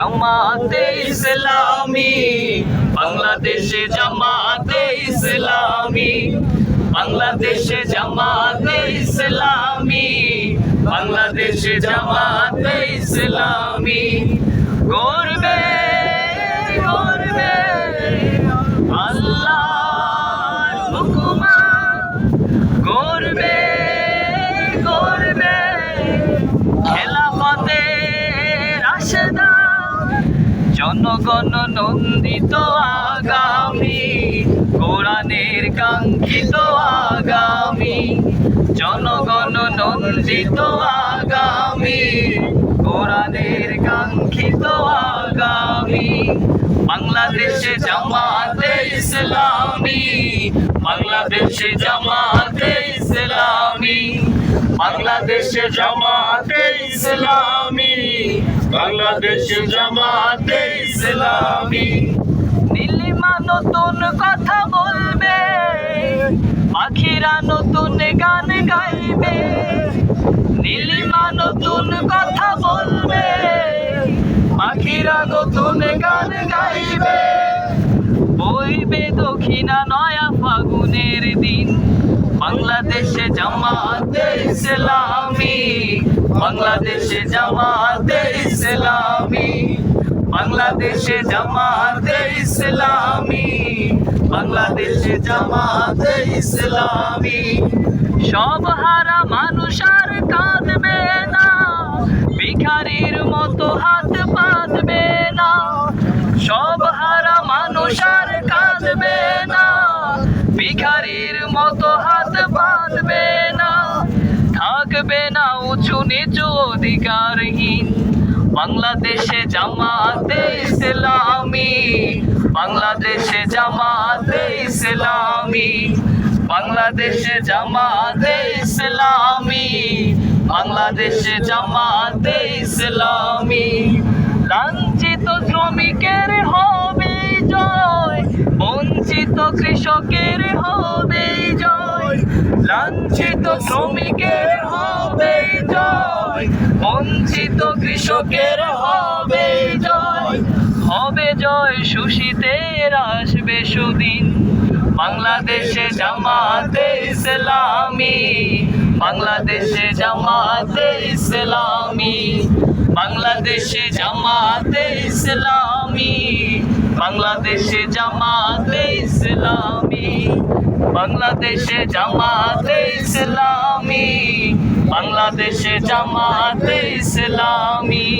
জামাতে ইসলামী বাংলাদেশে, জামাতে ইসলামী বাংলাদেশে, জামাতে ইসলামী বাংলাদেশে, জামাতে ইসলামী করবে করবে আল্লাহর হুকুমে, করবে করবে খেলাফতের রাশেদা, জনগণ নন্দিত আগামী, কোরআনের কাঙ্ক্ষিত আগামী, জনগণ নন্দিত আগামী, কোরআনের কাঙ্ক্ষিত আগামী। বাংলাদেশে জামাতে ইসলামী, বাংলাদেশে জামাতে ইসলামী, বাংলাদেশে জামাতে ইসলামী, বাংলাদেশে জামাতে ইসলামী। নীলিমা নতুন কথা বলবে, পাখিরা নতুন গান গাইবে, নীলিমা নতুন কথা বলবে, পাখিরা নতুন গান গাইবে, বইবে দক্ষিণা নয়া ফাগুনের দিন। বাংলাদেশে জামাতে ইসলামী, বাংলাদেশে জামাতে ইসলামী, বাংলাদেশে জামাতে ইসলামী, বাংলাদেশে জামাতে ইসলামী। সব হারা মানুষ আর কাঁদবে না, ভিখারির মতো হাত পাতবে না, সব হারা মানুষ আর কাঁদবে না, ভিখারির মতো হাত বাঁধবে না, থাকবে না উঁচু নিচু অধিকারহীন। বাংলাদেশে জামাতে ইসলামী, বাংলাদেশে জামাতে ইসলামী, বাংলাদেশে জামাতে ইসলামী, বাংলাদেশে জামাতে ইসলামী। লাঞ্ছিত শ্রমিকের হবে জয়, বঞ্চিত কৃষকের হবে জয়, লাঞ্ছিত শ্রমিকের হবে জয়, বঞ্চিত কৃষকের হবে জয়, হবে জয় শোষিতের আসবে সুদিন। বাংলাদেশে জামাতে ইসলামী, বাংলাদেশে জামাতে ইসলামী, বাংলাদেশে জামাতে ইসলামী, বাংলাদেশে জামাতে ইসলামী, বাংলাদেশে জামাতে ইসলামী, বাংলাদেশে জামাতে ইসলামী।